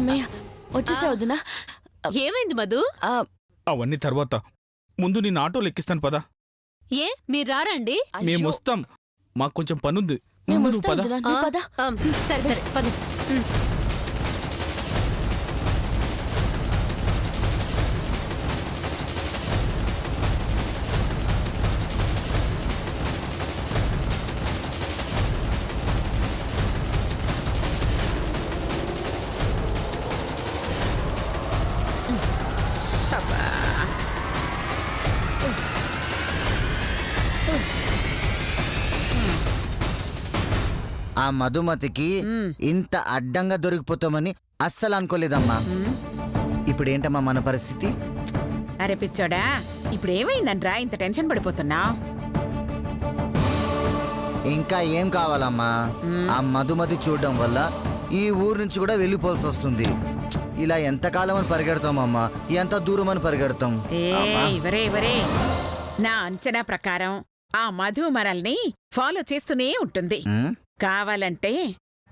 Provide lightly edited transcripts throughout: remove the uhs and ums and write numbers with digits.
అమ్మయ్య వచ్చేసా వదినా. ఏమైంది మధు? అవన్నీ తర్వాత ముందు నేను ఆటోలో ఎక్కిస్తాను పదా. ఏ మీరు రారండి? మేము వస్తాం, మాకు కొంచెం పనుంది. మేము ముందు వస్తాం పద. వదినా, నువ్వు పద. సరే సరే పద. ఆ మధుమతికి ఇంత అడ్డంగా దొరికిపోతామని అస్సలు అనుకోలేదమ్మా. ఇప్పుడేంటమ్మా మన పరిస్థితి? అరే పిచ్చోడా, ఇప్పుడు ఏమైందంట్రా ఇంత టెన్షన్ పడిపోతున్నా? ఇంకా ఏం కావాలమ్మా? ఆ మధుమతి చూడడం వల్ల ఈ ఊరు నుంచి కూడా వెళ్ళిపోవాల్సి వస్తుంది. ఇలా ఎంతకాలం అని పరిగెడతామమ్మా, ఎంత దూరం అని పరిగెడతాం? ఇవరే నా అంచనా ప్రకారం ఆ మధు మనల్ని ఫాలో చేస్తూనే ఉంటుంది. కావాలంటే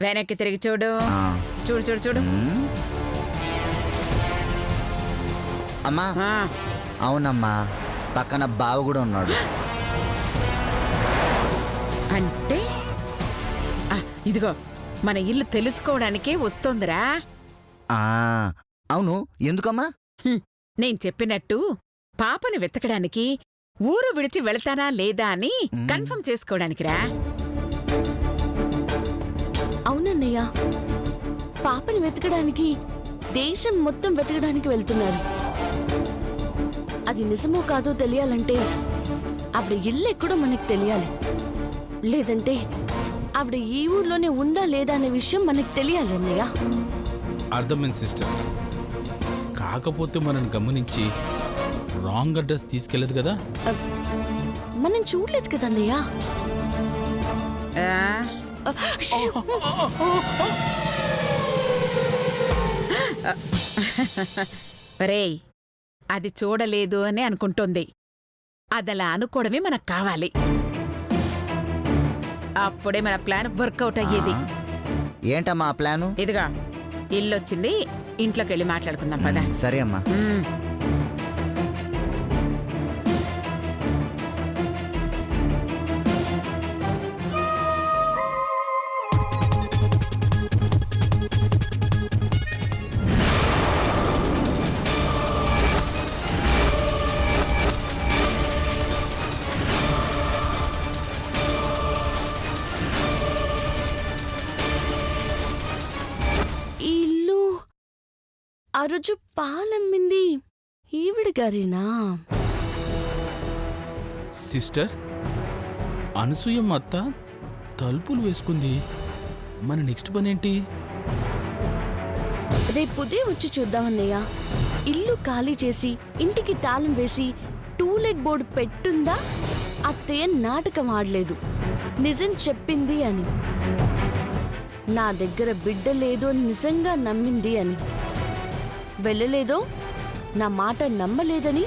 వెనక్కి తిరిగి చూడు. చూడు చూడు చూడు. అమ్మా అవునమ్మా, పక్కన బావ కూడా ఉన్నాడు. అంటే ఇదిగో మన ఇల్లు తెలుసుకోవడానికే వస్తోందిరా. అవును, ఎందుకమ్మా? నేను చెప్పినట్టు పాపని వెతకడానికి ఊరు విడిచి వెళతానా లేదా అని కన్ఫర్మ్ చేసుకోవడానికిరా. అవునన్నయ్య, పాపని వెతకడానికి దేశం మొత్తం వెతకడానికి వెళ్తున్నారు. అది నిజమో కాదో తెలియాలంటే ఆవిడ ఇల్లు ఎక్కడో మనకు తెలియాలి. లేదంటే ఆవిడ ఈ ఊర్లోనే ఉందా లేదా అనే విషయం మనకు తెలియాలి అన్నయ్య. అర్థమైంది సిస్టర్. కాకపోతే మనని గమనించి రాంగ్ అడ్రస్ తీసుకెళ్ళదు కదా? మనం చూడలేదు కదా అన్నయ్య. రేయ్, అది చూడలేదు అని అనుకుంటోంది. అదలా అనుకోవడమే మనకు కావాలి. అప్పుడే మన ప్లాన్ వర్కౌట్ అయ్యేది. ఏంటమ్మా ఆ ప్లాను? ఇదిగా ఇల్లొచ్చింది, ఇంట్లోకి వెళ్ళి మాట్లాడుకుందాం పదా. సరే అమ్మా. ఆ రోజు పాలమ్మింది ఈవిడ గారేనా? సిస్టర్, అనసూయమ్మ అత్త తలుపులు వేసుకుంది. మన నెక్స్ట్ పని ఏంటి? రేపు ఉదయం వచ్చి చూద్దామన్నయ్య. ఇల్లు ఖాళీ చేసి ఇంటికి తాళం వేసి టూలెట్ బోర్డు పెట్టుందా? అత్తయ్య నాటకం ఆడలేదు, నిజం చెప్పింది అని. నా దగ్గర బిడ్డ లేదు అని నిజంగా నమ్మింది అని. వెళ్ళలేదో నా మాట నమ్మలేదని,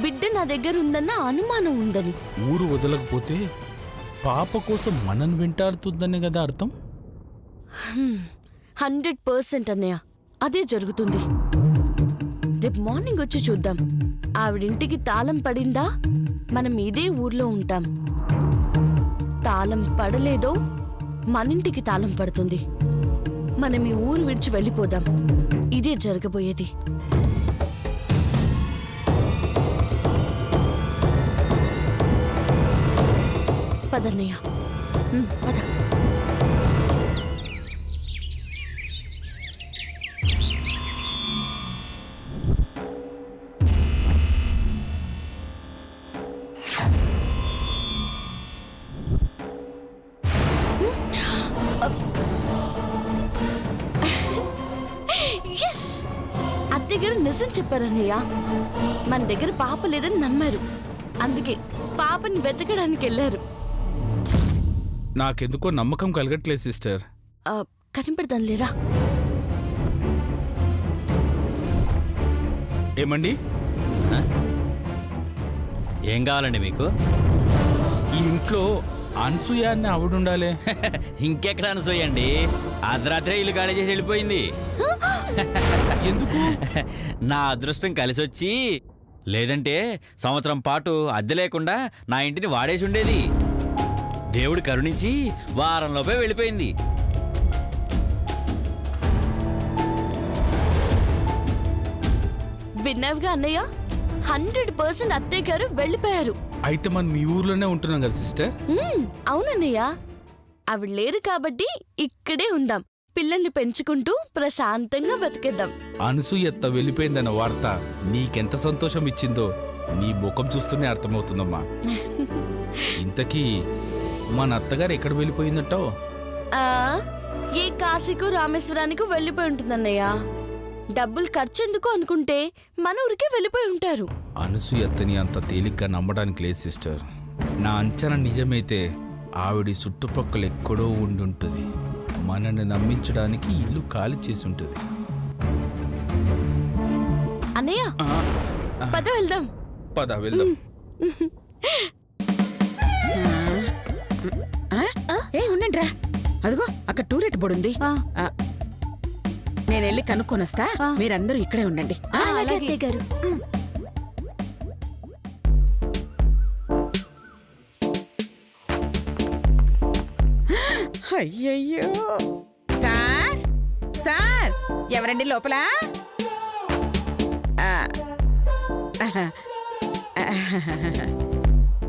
బిడ్డ నా దగ్గర ఉందన్న అనుమానం ఉందని. ఊరు వదలకపోతే పాప కోసం మనని వెంటాడుతుందనే కదా అర్థం? 100% అన్నయ్య, అదే జరుగుతుంది. రేపు మార్నింగ్ వచ్చి చూద్దాం. ఆవిడింటికి తాళం పడిందా మనం ఇదే ఊర్లో ఉంటాం. తాళం పడలేదో మనింటికి తాళం పడుతుంది. మనం ఈ ఊరు విడిచి వెళ్ళిపోదాం. ఇదే జరగబోయేది. పదన్నయ్య, పద. అత్తగారు నిజం చెప్పారన్నయ్య. మన దగ్గర పాప లేదని నమ్మారు, అందుకే పాపని వెతకడానికి వెళ్ళారు. నాకెందుకో నమ్మకం కలగట్లేదు సిస్టర్. కనిపెడతాం లేరా? ఏమండి? ఏం కావాలండి మీకు? ఈ ఇంట్లో అనసూయ అని ఆవిడుండాలే. ఇంకెక్కడ అనసూయండి, అర్ధరాత్రే ఇల్లు ఖాళీ చేసి వెళ్ళిపోయింది. ఎందుకు? నా అదృష్టం కలిసొచ్చి, లేదంటే సంవత్సరం పాటు అద్దె లేకుండా నా ఇంటిని వాడేసి ఉండేది. దేవుడు కరుణించి వారంలోపే వెళ్ళిపోయింది. విన్నావుగా అన్నయ్య, 100% అత్తయ్య గారు వెళ్ళిపోయారు. అయితే మనం మీ ఊర్లోనే ఉంటున్నాం కదా సిస్టర్. అవునన్నయ్య, ఆవిడ లేరు కాబట్టి ఇక్కడే ఉందాం. పిల్లల్ని పెంచుకుంటూ ప్రశాంతంగా బతికేద్దాం. అనసూయత్త వెళ్ళిపోయిందన్న వార్త నీకెంత సంతోషం ఇచ్చిందో నీ ముఖం చూస్తూనే అర్థమవుతుందమ్మా. ఇంతకీ మన అత్తగారు ఎక్కడ వెళ్ళిపోయిందటో? ఆ, ఏ కాశీకు రామేశ్వరానికి వెళ్ళిపోయి ఉంటుందన్నయ్య. డబ్బులు ఖర్చెందుకు అనుకుంటే మన ఊరికే వెళ్ళిపోయి ఉంటారు. అనసూయత్తని అంత తేలిగ్గా నమ్మడానికి లేదు సిస్టర్. నా అంచనా నిజమైతే ఆవిడ చుట్టుపక్కల ఎక్కడో ఉండి ఉంటుంది. మనల్ని నమ్మించడానికి ఇల్లు ఖాళీ చేసి ఉంటుంది. అన్నయ్య, పద వెళ్దాం. పద వెళ్దాం. ఉండండి రా, అదిగో అక్కడ టూలెట్ బోర్డు ఉంది. నేను వెళ్ళి కనుక్కొని వస్తా, మీరందరూ ఇక్కడే ఉండండి. గారు. అయ్యయ్యో, సార్ సార్, ఎవరండి లోపల?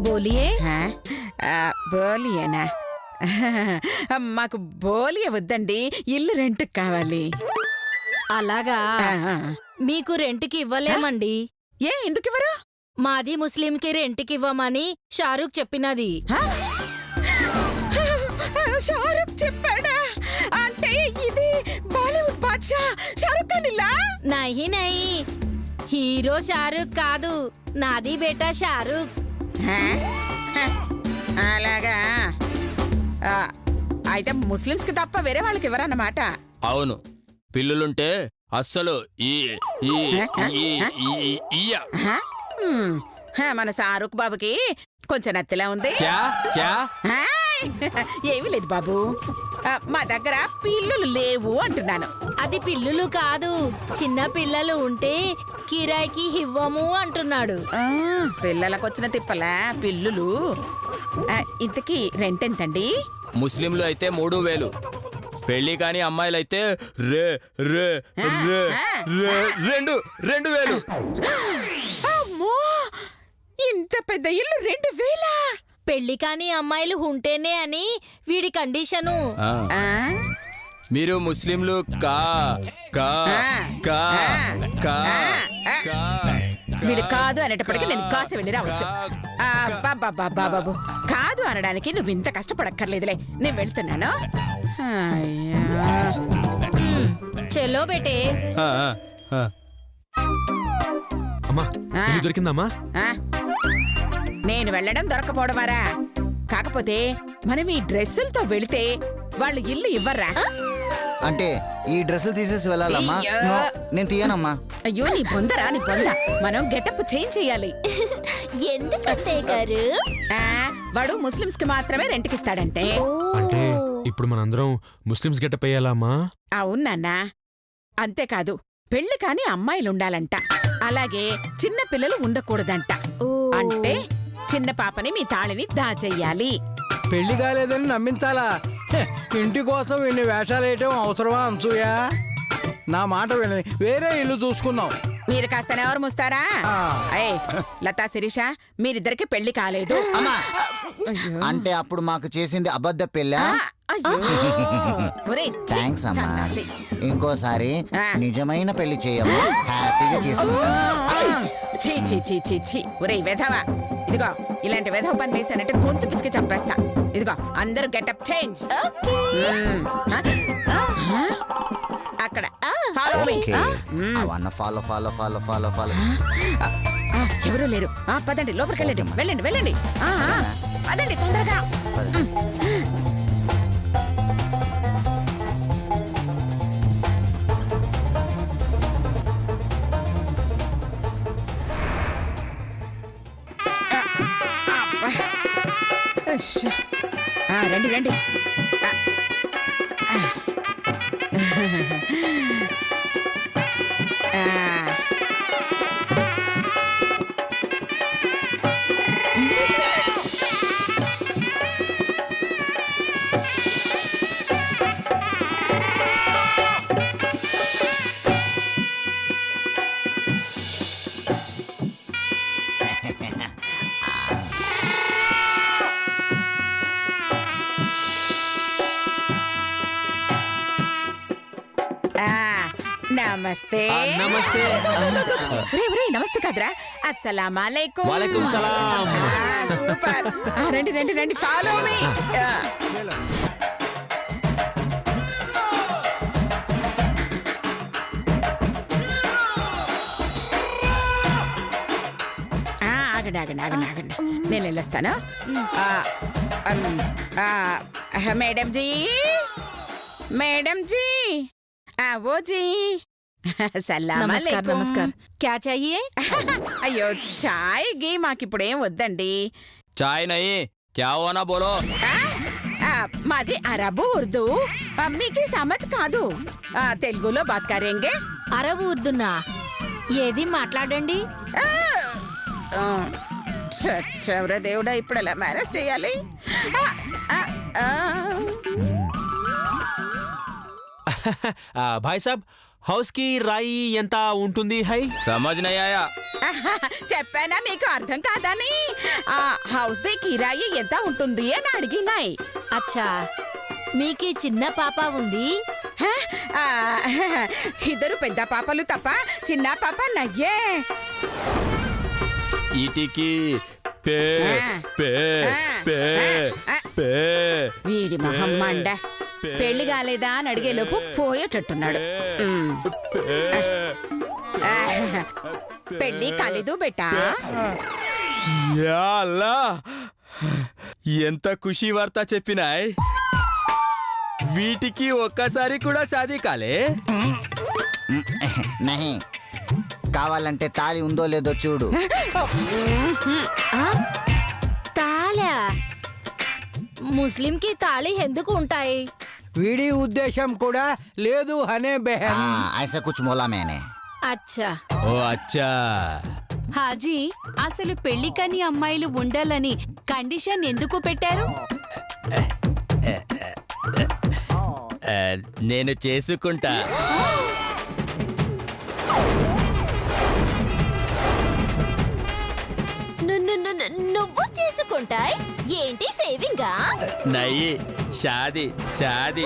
బోలియే బోలియేనా? మాకు బోలియే వద్దండి, ఇల్లు రెంట్కి కావాలి. అలాగా, మీకు రెంట్కి ఇవ్వలేమండి. ఏ ఎందుకు ఇవ్వరు? మాది ముస్లింకి రెంట్కి ఇవ్వమని షారూక్ చెప్పినది. షారుఖ్ చెప్పాడా? అంటే ఇది బాలీవుడ్ బాద్షా షారుఖ్ ఖాన్ ఇల్లా? నహి నహి, హీరో షారూక్ కాదు, నాది బేటా షారూక్. అలాగా, అయితే ముస్లిమ్స్ కి తప్ప వేరే వాళ్ళకి ఇవ్వరన్నమాట. అవును, పిల్లులుంటే అస్సలు మన షారుఖ్ బాబుకి కొంచెం నత్తిలా ఉంది. ఏమీ లేదు బాబు, మా దగ్గర పిల్లులు లేవు అంటున్నాను. అది పిల్లులు కాదు, చిన్న పిల్లలు ఉంటే కిరాయికి ఇవ్వము అంటున్నాడు. పిల్లలకొచ్చిన తిప్పలా పిల్లులు. ఇంతకీ రెంట్ ఎంతండి? ముస్లింలు అయితే 3000, పెళ్లి కాని అమ్మాయిలైతే 2000. అమ్మో, ఇంత పెద్ద ఇల్లు 2000? పెళ్లి కాని అమ్మాయిలు ఉంటేనే అని వీడి కండిషను. మీరు ముస్లింలు వీడు కాదు అనేటప్పటికీ నేను కాసి వెళ్ళి రావచ్చు. బాబు, కాదు అనడానికి నువ్వు ఇంత కష్టపడక్కర్లేదులే, నేను వెళ్తున్నాను. చెలో బేటే. అమ్మా, ఇల్లు దొరికిందమ్మా? నేను వెళ్ళడం దొరకపోవడమారా? కాకపోతే మనం ఈ డ్రెస్సులతో వెళితే వాళ్ళు ఇల్లు ఇవ్వర్రా. అంటే ఈ డ్రెస్సులు తీసేసి వెళ్ళాలమ్మా? అయ్యో. నో, నేను తీయనమ్మా. అయ్యో, నీ బొందరా, నీ బొంద. మనం గెటప్ చేంజ్ చెయ్యాలి. ఎందుకంటే గారు? వాడు ముస్లిమ్స్ కి మాత్రమే రెంట్కి ఇస్తాడంటే. అంటే ఇప్పుడు మనందరం ముస్లిమ్స్ గెటప్ అయ్యాలమ్మా? అవునన్నా, అంతేకాదు పెళ్లి కాని అమ్మాయిలుండాలంట. అలాగే చిన్న పిల్లలు ఉండకూడదంట. అంటే చిన్న పాపని మీ తాళిని దాచెయ్యాలి. పెళ్లి కాలేదని నమ్మించాలా? ఇంటి కోసం ఇన్ని వేషాలు వేయటం అవసరమా అనసూయ? నా మాట విని వేరే ఇల్లు చూసుకుందాం. మీరు కాస్త ఎవరు మూస్తారా? లతా శిరీష, మీరిద్దరికి పెళ్లి కాలేదు. అంటే అప్పుడు మాకు చేసింది అబద్ధ పెళ్ళా? థ్యాంక్స్ అమ్మా. ఇంకోసారి నిజమైన పెళ్లి చేయము, హ్యాపీగా చేసుకుంటాను. ఒరే వెధవా, ఇదిగో ఇలాంటి వెధవ పని వేసానంటే గొంతు పిసికి చంపేస్తా. ఇదిగో అందరూ గెటప్ చేంజ్. అక్కడ follow follow follow follow follow. ఎవరూ లేరు. పదండి, లోపలికి వెళ్ళండి. వెళ్ళండి వెళ్ళండి, పదండి తొందరగా. రండి రండి నమస్తే నమస్తే. నమస్తే కదరా అస్సలామలైకుం వాలేకుం సలాం. సూపర్ రండి రండి రండి ఫాలో మీ ఆగండి ఆగండి ఆగండి ఆగండి నేను వెళ్ళొస్తాను మేడం జీ మేడం జీ वो जी సలాం నమస్కార్ అలైకుం. నమస్కార్ క్యా చాహియే అయ్యో చాయ్ గీ మాకిప్పుడేం వద్దండి చాయ్ నయ్యి క్యా హోనా బోలో. మాది అరబు ఉర్దూ మీకు సమజ్ కాదు తెలుగులో బాత్ కరేంగే అరబ్ ఉర్దునా ఏది మాట్లాడండి. చవర దేవుడా ఇప్పుడు ఎలా మేనేజ్ చేయాలి భాయ్ సాబ్ హౌస్ కి రాయి ఎంత ఉంటుంది హై? సమజ్ నయ్యి ఆయా. చెప్పానా మీకు అర్థం కాదని హౌస్ ది కిరాయి ఎంత ఉంటుంది అని అడిగినాయి అచ్చా మీకి చిన్న పాప ఉంది. ఇద్దరు పెద్ద పాపలు తప్ప చిన్న పాప నయ్యే ఈటికి పే పే పే పే వీడి మొహం మండ పెళ్లి కాలేదా అని అడిగేలోపు పోయేటట్టున్నాడు పెళ్లి కాలేదు బెటా యా అల్లా ఎంత ఖుషి వార్త చెప్పినాయ్. వీటికి ఒక్కసారి కూడా షాదీ కాలే. నహి కావాలంటే తాళి ఉందో లేదో చూడు. తాళా ముస్లిం కి తాళి ఎందుకు ఉంటాయి? వీడి ఉద్దేశం కూడా లేదు అనే బెహన్. ఐసా కుచ్ మోలా మేనే. అచ్చా ఓ అచ్చా. హాజీ అసలు పెళ్లి కాని అమ్మాయిలు ఉండాలని కండిషన్ ఎందుకు పెట్టారు? నేను చేసుకుంటా. నువ్వు చేసుకుంటాయి ఏంటి సేవింగా? నయ్యి షాది షాది.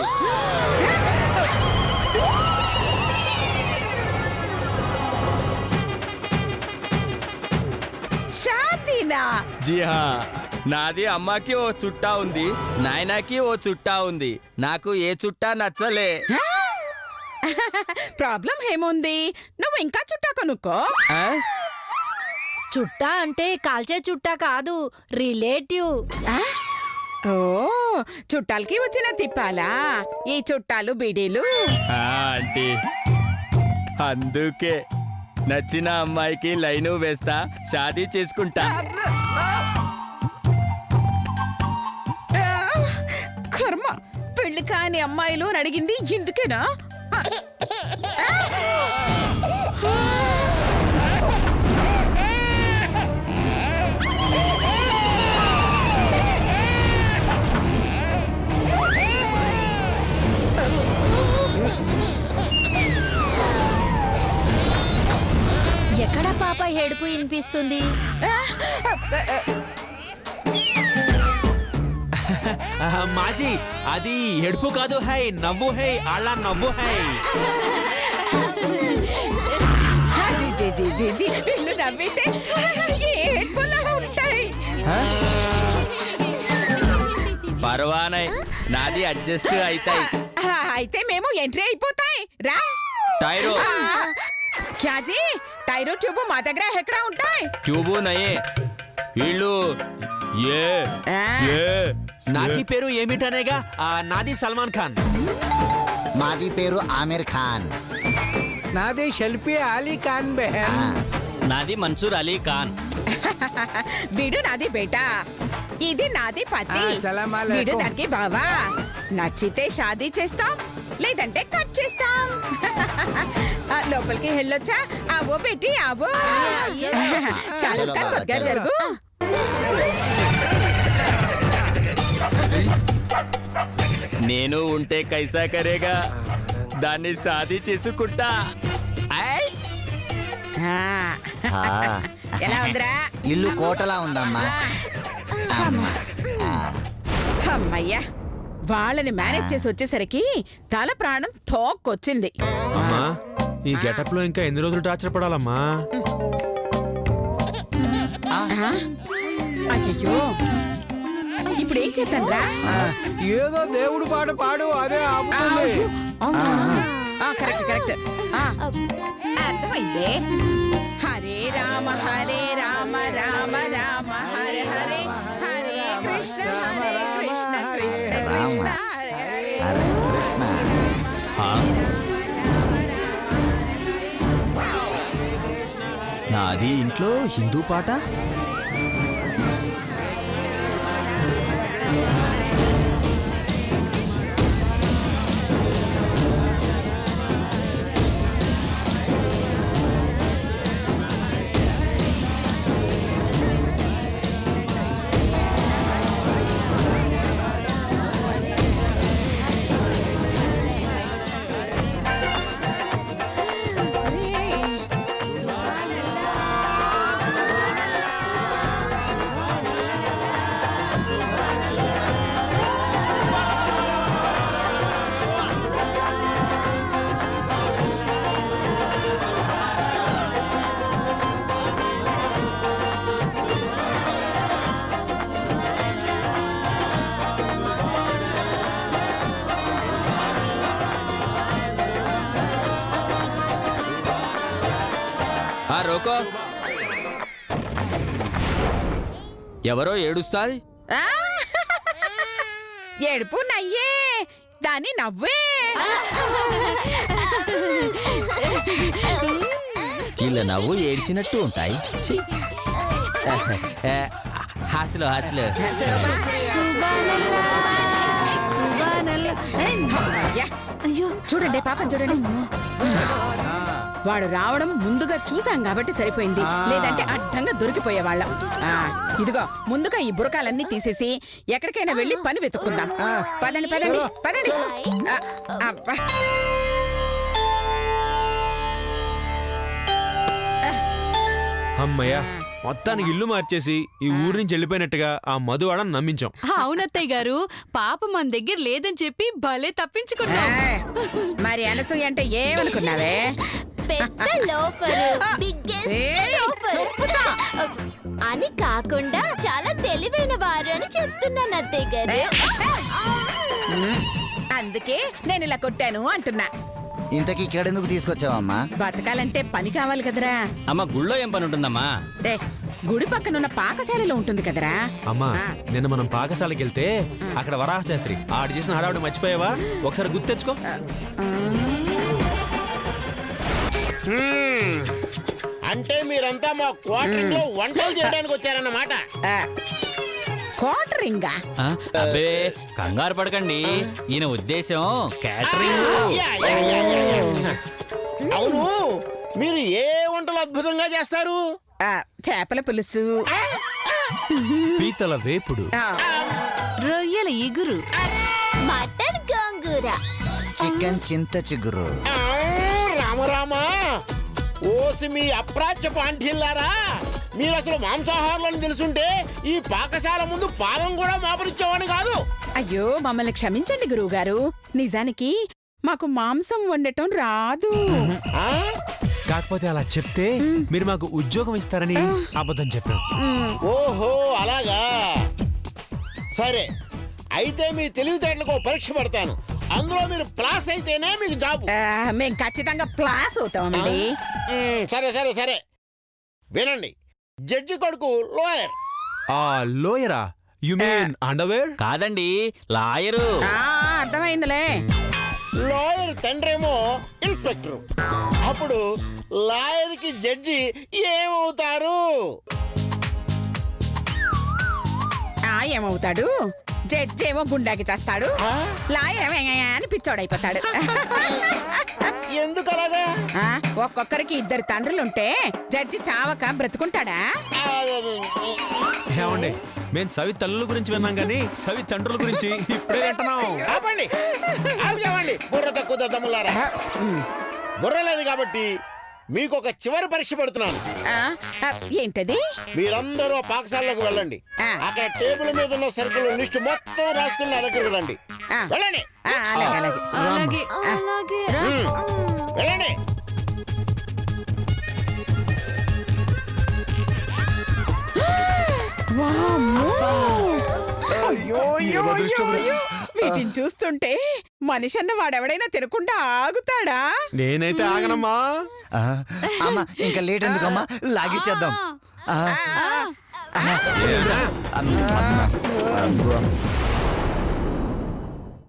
షాదీనా జీ హా, నాది అమ్మకి ఓ చుట్టా ఉంది, నాయనకి ఓ చుట్టా ఉంది. నాకు ఏ చుట్టా నచ్చలే. ప్రాబ్లం ఏముంది నువ్వు ఇంకా చుట్టా కొనుక్కో. ఆ? చుట్టా అంటే కాల్చే చుట్టా కాదు, రిలేటివ్. ఓ చుట్టాలకి వచ్చిన తిప్పాలా ఈ చుట్టాలు బీడీలు? ఆంటీ అందుకే నచ్చిన అమ్మాయికి లైను వేస్తా, షాదీ చేసుకుంటా. కర్మ పెళ్లి కాని అమ్మాయిలు అని అడిగింది ఎందుకేనా? ఎక్కడ పాప ఏడుపు వినిపిస్తుంది? మాజీ అది ఎడుపు కాదు హై, నవ్వు హై, అలా నవ్వు హై. జీ జీ జీ జీ వీళ్ళు నవ్వితే ఏడ్పులా ఉంటాయి. పర్వానై నాది అడ్జస్ట్ అవుతాయి. అయితే మేము ఎంట్రీ అయిపోతాయి రా. టైరో క్యాజీ టైరో ట్యూబ్ మా దగ్గర ఎక్కడ ఉంటాయి? ట్యూబు నయే వీళ్ళు ఏ ఏ నాకి పేరు ఏమిటనేగా? నాది సల్మాన్ ఖాన్. మాది పేరు ఆమిర్ ఖాన్. నాది షెల్ఫీ అలీ ఖాన్ బెహన్. నాది మన్సూర్ అలీ ఖాన్. వీడు నాది బేటా ఇది నాది పతి సలాం అలైకుం. వీడు దానికి బావా నచ్చితే షాదీ చేస్తాం లేదంటే కట్ చేస్తాం లోపలికి వెళ్ళొచ్చా అవో పెట్టి అవో షారుఖ్ ఖాన్ కొద్దిగా జరుగు నేను ఉంటే కైసా కరేగా దాన్ని సాధి చేసుకుంటా ఐ! ఆ, ఆ, ఎలా ఉందిరా ఇల్లు కోటలా ఉందమ్మా. అమ్మయ్యా వాళ్ళని మేనేజ్ చేసి వచ్చేసరికి తల ప్రాణం తోక్కొచ్చింది అమ్మా ఈ గెటప్ లో ఇంకా ఎన్ని రోజులు టార్చర్ పడాలమ్మా? అయ్యో ఇప్పుడు ఏం చేద్దాంరా ఏదో దేవుడు పాట పాడు అదే ఆపుతుంది. కరెక్ట్ కరెక్ట్ అర్థమైందే హరే రామ రామ రామ హరే హరే హరే కృష్ణ కృష్ణ కృష్ణ హరే హరే హరే కృష్ణ. నాది ఇంట్లో హిందూ పాట రోకో ఎవరో ఏడుస్తాది ఆ! ఏడుపు నయ్యే దాని నవ్వే వీళ్ళ నవ్వు ఏడిసినట్టు ఉంటాయి ఛీ. హాస్లో హాస్లో అమ్మయ్యా. చూడండి పాపం చూడండి వాడు రావడం ముందుగా చూసాం కాబట్టి సరిపోయింది లేదంటే అడ్డంగా దొరికిపోయేవాళ్ళం ఇదిగో ముందుగా ఈ బురకాలన్నీ తీసేసి ఎక్కడికైనా వెళ్ళి పని వెతుక్కుందాం పదండి పదండి పదండి అబ్బా. అమ్మయ్యా మొత్తానికి ఇల్లు మార్చేసి ఈ ఊరి నుంచి వెళ్ళిపోయినట్టుగా ఆ మధువాడని నమ్మించాం. అవునత్తయ్య గారు పాప మన దగ్గర లేదని చెప్పి భలే తప్పించుకున్నా. మరి అనసూయ అంటే ఏమనుకున్నావే పెద్ద లోఫర్ బిగ్గెస్ట్ ఏయ్, లోఫర్ చెప్పుతా. అని కాకుండా చాలా తెలివైన వారు అని చెప్తున్నాను అత్తయ్య గారు. అందుకే నేను ఇలా కొట్టాను అంటున్నా ఇంతకీ ఇక్కడెందుకు తీసుకొచ్చావమ్మా? బతకాలంటే పని కావాలి కదరా అమ్మ గుళ్ళో ఏం పని ఉంటుందమ్మా? ఏ, గుడి పక్కనున్న పాకశాలలో ఉంటుంది కదరా అమ్మా నిన్న మనం పాకశాలకి వెళ్తే అక్కడ వరాహ శాస్త్రి ఆడు చేసిన హడావుడి మర్చిపోయావా? ఒకసారి గుర్తు తెచ్చుకో. అంటే మీరంతా మా క్వార్టరింగ్ లో వంటలు చేయడానికి వచ్చారన్నమాట. కోటరింగా ఆ, అబ్బే కంగారు పడకండి, ఈయన ఉద్దేశం క్యాటరింగ్. అవును, మీరు ఏ వంటలు అద్భుతంగా చేస్తారు? చేపల పులుసు పీతల వేపుడు, రొయ్యల ఇగురు, మటన్ గోంగూర, చికెన్ చింత చిగురు. రామరామా, ఓసి మీ అప్రాచ్య పాంఠిల్లారా, మీరు అసలు మాంసాహారులని తెలుసుంటే ఈ పాకశాల ముందు పాదం కూడా మాపరిచ్చేవాడిని కాదు. అయ్యో మమ్మల్ని క్షమించండి గురువు గారు నిజానికి మాకు మాంసం వండటం రాదు ఆ? కాకపోతే అలా చెప్తే మీరు మాకు ఉద్యోగం ఇస్తారని అబద్ధం చెప్పాం. ఓహో అలాగా, సరే అయితే మీ తెలివితేటలకు ఓ పరీక్ష పెడతాను. అందులో మీరు ప్లాస్ అయితేనే మీకు జాబు. మేం ఖచ్చితంగా ప్లాస్ అవుతామండి సరే సరే సరే వినండి, జడ్జి కొడుకు లోయర్. ఆ లోయరా? You mean underwear? కాదండి, లాయరు. అర్థమైందిలే లాయర్ తండ్రేమో ఇన్స్పెక్టర్. అప్పుడు లాయర్ కి జడ్జి ఏమవుతారు? ఏమవుతాడు, జడ్జి ఏమో గుండాకి చేస్తాడు, లాయర్ ఏమో అని పిచ్చోడైపోతాడు. ఎందుకు అలాగా? ఆ, ఒక్కొక్కరికి 2 తండ్రులుంటే జడ్జి చావక బ్రతుకుంటాడా? ఏమండి మేము సవి తల్లుల గురించి విన్నాం కానీ సవి తండ్రుల గురించి ఇప్పుడే వింటున్నాం. ఆపండి ఆపండి, బుర్ర తక్కువ దద్దమ్మలారా. బుర్ర లేదు కాబట్టి మీకు ఒక చివరి పరీక్ష పెడుతున్నాను. ఆ, ఆ, ఏంటది? మీరందరూ ఆ పాకశాలలోకి వెళ్ళండి. అక్కడ టేబుల్ మీద ఉన్న సరుకుల లిస్ట్ మొత్తం రాసుకుని నా దగ్గర రండి. ఆ. వెళ్ళండి ఆ, అలాగే అలాగే. అలాగే అలాగే వెళ్ళండి. అయ్యో, అయ్యో, అయ్యో, అయ్యో. వీటిని చూస్తుంటే మనిషి అన్న వాడెవడైనా తినకుండా ఆగుతాడా? నేనైతే ఆగనమ్మా. ఆ, అమ్మా ఇంకా లేట్ ఎందుకమ్మా, లాగిచ్చేద్దాం. ఆ, ఆ, అమ్మా.